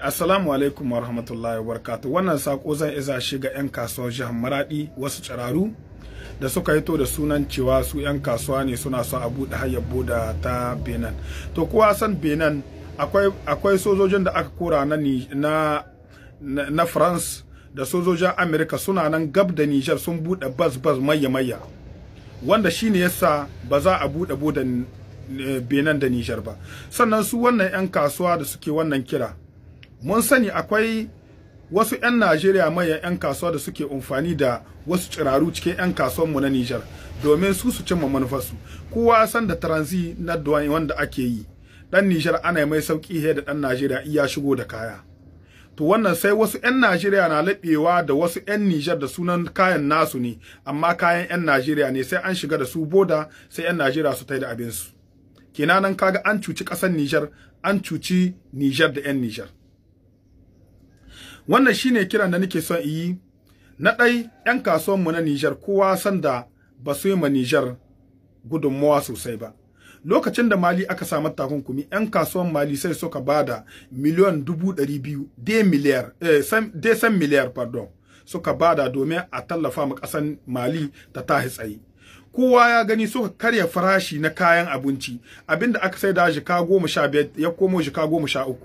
Assalamu alaikum wa rahmatullahi wa barakatuh. Wannan sako zan iza shi ga 'yan kasuwar jihar Maradi, wasu tsiraru da suka hito da sunan cewa su 'yan kasuwa ne suna son a buɗe hayar boda ta Benin. To kowa san Benin akwai sojojin da aka kora na France da sojojin Amerika suna nan gab da Niger sun buɗe bas mayya wanda shine yasa ba za a buɗe bodan Benin da Niger ba. Sannan su wannan 'yan kasuwa da suke wannan kira, mun sani akwai wasu 'yan Najeriya manyan 'yan kasuwa da suke amfani da wasu tsiraru cikin 'yan kasuwanmu na Niger domin su cimma manufarsu. Kowa san da transit na duwan wanda ake yi, dan Niger ana mai sauki da dan Najeriya iya shigo da kaya. To wannan sai wasu 'yan Najeriya na laɓewa da wasu 'yan Niger da sunan kayan nasu ne, amma kayan 'yan Najeriya ne, sai an shiga da su boda sai 'yan Najeriya su tai da abinsu. Kenan kaga an cuci ƙasar Niger, an cuci Niger da 'yan Niger. Wannan shine kiran da nake son yi. Na ɗai 'yan kasuwanmu na Niger kowa san da ba su yi ma Niger gudunmawa sosai ba. Lokacin da Mali aka samu takunkumi, 'yan kasuwan Mali sai suka bada miliyan 200,000 de miliyar suka bada domin a tallafa ma ƙasar Mali ta tahi tsaye. Kowa ya gani suka karya farashi na kayan abinci, abinda aka sai da jika 15 ya komo jika 13,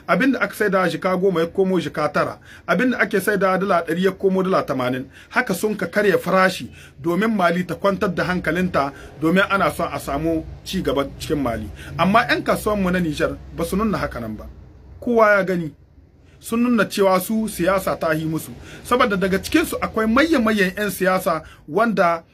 abinda aka sai da jika 10 ya komo jika 9, abinda ake sai da dala 100 ya komo dala 80. Haka sun ka karya farashi domin Mali ta kwantar da hankalinta, domin ana son a samu ci gaba cikin Mali. Amma 'yan kasuwanmu na Niger ba su nuna haka nan ba. Kowa ya gani sun nuna cewa su siyasa ta yi musu, saboda daga cikinsu akwai manyan 'yan siyasa wanda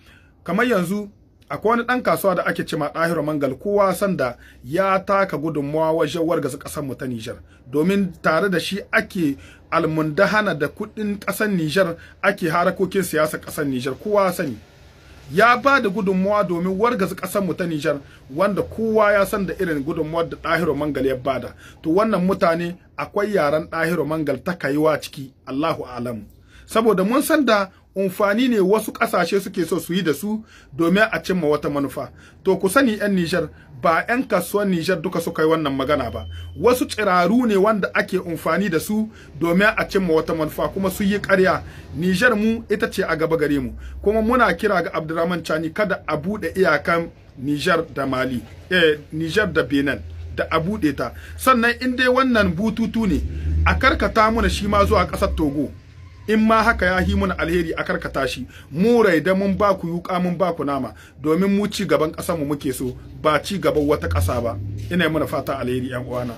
kamar yanzu akwai wani ɗan kasuwa da ake cema Ɗahiru Mangal. Kowa sanda ya taka gudunmawa wajen wargaza ƙasar mu ta Niger, domin tare da shi ake almundahana da kuɗin ƙasar Niger, ake harakokin siyasar ƙasar Niger. Kowa sani ya ba da gudunmawa domin wargaza ƙasar mu ta Niger, wanda kowa ya san da irin gudunmawar da Ɗahiru Mangal ya bada. To wannan mutane akwai yaran Ɗahiru Mangal ta kaiwa ciki, Allahu a'lamu, saboda mun san da amfani ne wasu ƙasashe suke so su yi da su domin a cimma wata manufa. To ku sani 'yan Niger, ba 'yan kasuwan Niger duka suka yi wannan magana ba, wasu tsiraru ne wanda ake amfani da su domin a cimma wata manufa, kuma su yi ƙarya. Niger mu ita ce a gaba gare mu, kuma muna kira ga Abdurrahman Chani kada a buɗe iyakan Niger da Mali, Niger da Benin, da a buɗe ta. Sannan in dai wannan bututu ne, a karkata muna shi ma zuwa ƙasar Togo. In ma haka ya yi muna alheri a karkata shi, mu raida mun ba ku yuka mun ba ku nama, domin mu ci gaban ƙasar mu muke so, ba ci gaban wata ƙasa ba. Ina muna fata alheri 'yan uwana.